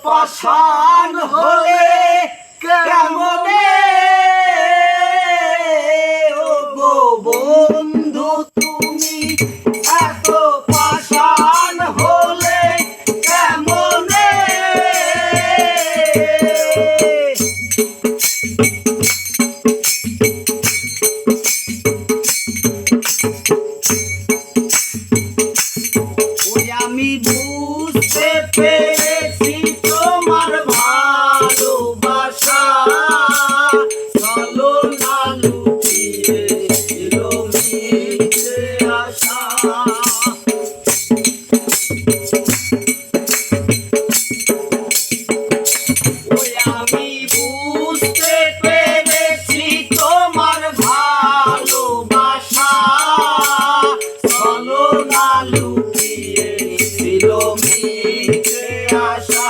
পাষাণ হলে কেমনে ও গো বন্ধু তুমি এত পাষাণ হলে কেমনে ওই আমি বুঝতে পেরেছি তোমার ভালোবাসা চলো না লুকিয়ে এলো মিছে আশা ওই আমি বুঝতে পেরেছি তোমার ভালোবাসা চলো না লুকিয়ে এলো মিছে আশা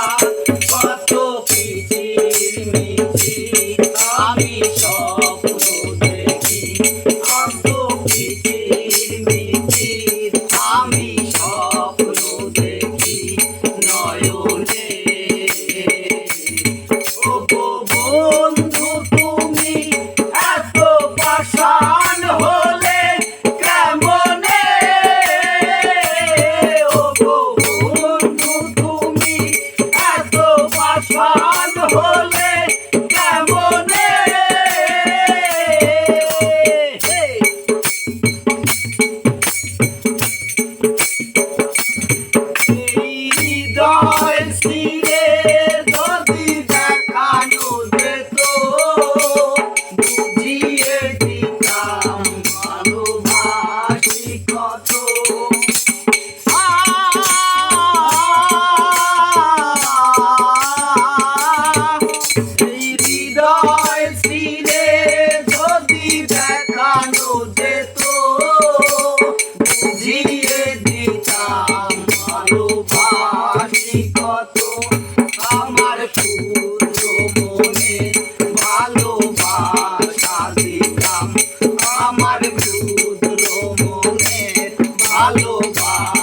কত কিচির মিচির আমি স্বপ্ন দেখি কত কিচির মিচির আমি স্বপ্ন দেখি নয়নে ও গো বন্ধু তুমি এত পাষাণ হলে কেমনে ও গো বন্ধু তুমি এত পাষাণ হলে কেমনে হৃদয় ছিঁড়ে যদি দেখানো যেত বুঝিয়ে দিতাম ভালোবাসি কত হৃদয় ছিঁড়ে যদি দেখানো যেত বুঝিয়ে দিতাম ভালোবাসি কত আমার ক্ষুদ্র মনে ভালোবাসা দিলাম আমার ক্ষুদ্র মনে ভালোবাসা